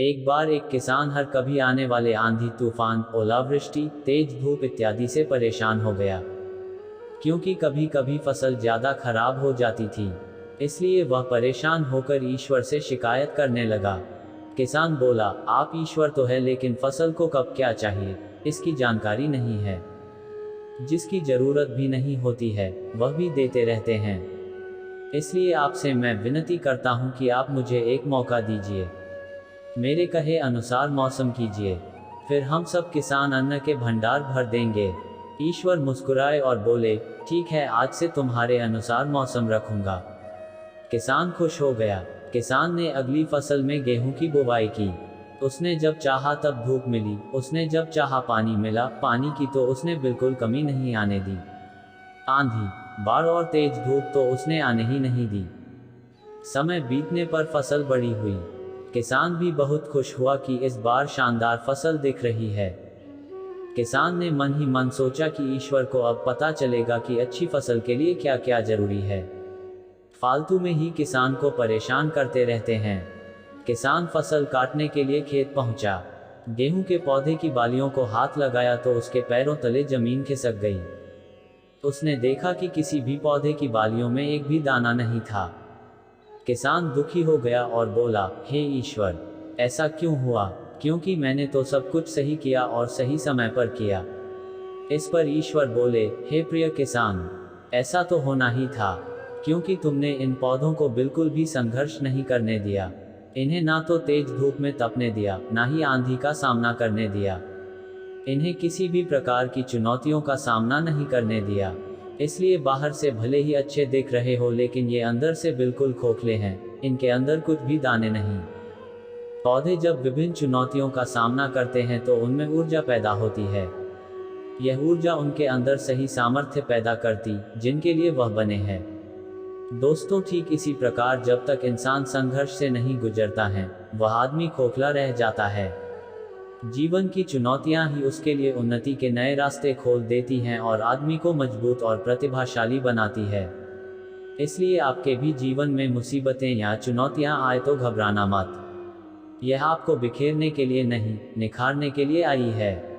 एक बार एक किसान हर कभी आने वाले आंधी तूफान, ओलावृष्टि, तेज धूप इत्यादि से परेशान हो गया, क्योंकि कभी कभी फसल ज्यादा खराब हो जाती थी। इसलिए वह परेशान होकर ईश्वर से शिकायत करने लगा। किसान बोला, आप ईश्वर तो है, लेकिन फसल को कब क्या चाहिए इसकी जानकारी नहीं है। जिसकी जरूरत भी नहीं होती है वह भी देते रहते हैं। इसलिए आपसे मैं विनती करता हूं कि आप मुझे एक मौका दीजिए, मेरे कहे अनुसार मौसम कीजिए, फिर हम सब किसान अन्न के भंडार भर देंगे। ईश्वर मुस्कुराए और बोले, ठीक है, आज से तुम्हारे अनुसार मौसम रखूंगा। किसान खुश हो गया। किसान ने अगली फसल में गेहूं की बुवाई की। उसने जब चाहा तब धूप मिली, उसने जब चाहा पानी मिला। पानी की तो उसने बिल्कुल कमी नहीं आने दी। आंधी, बाढ़ और तेज धूप तो उसने आने ही नहीं दी। समय बीतने पर फसल बड़ी हुई। किसान भी बहुत खुश हुआ कि इस बार शानदार फसल दिख रही है। किसान ने मन ही मन सोचा कि ईश्वर को अब पता चलेगा कि अच्छी फसल के लिए क्या क्या जरूरी है। फालतू में ही किसान को परेशान करते रहते हैं। किसान फसल काटने के लिए खेत पहुंचा। गेहूं के पौधे की बालियों को हाथ लगाया तो उसके पैरों तले जमीन खिसक गई। उसने देखा कि किसी भी पौधे की बालियों में एक भी दाना नहीं था। किसान दुखी हो गया और बोला, हे ईश्वर, ऐसा क्यों हुआ? क्योंकि मैंने तो सब कुछ सही किया और सही समय पर किया। इस पर ईश्वर बोले, हे प्रिय किसान, ऐसा तो होना ही था, क्योंकि तुमने इन पौधों को बिल्कुल भी संघर्ष नहीं करने दिया। इन्हें ना तो तेज धूप में तपने दिया, ना ही आंधी का सामना करने दिया। इन्हें किसी भी प्रकार की चुनौतियों का सामना नहीं करने दिया। इसलिए बाहर से भले ही अच्छे दिख रहे हो, लेकिन ये अंदर से बिल्कुल खोखले हैं। इनके अंदर कुछ भी दाने नहीं। पौधे जब विभिन्न चुनौतियों का सामना करते हैं तो उनमें ऊर्जा पैदा होती है। यह ऊर्जा उनके अंदर सही सामर्थ्य पैदा करती, जिनके लिए वह बने हैं। दोस्तों, ठीक इसी प्रकार जब तक इंसान संघर्ष से नहीं गुजरता है, वह आदमी खोखला रह जाता है। जीवन की चुनौतियां ही उसके लिए उन्नति के नए रास्ते खोल देती हैं और आदमी को मजबूत और प्रतिभाशाली बनाती है। इसलिए आपके भी जीवन में मुसीबतें या चुनौतियां आए तो घबराना मत। यह आपको बिखेरने के लिए नहीं, निखारने के लिए आई है।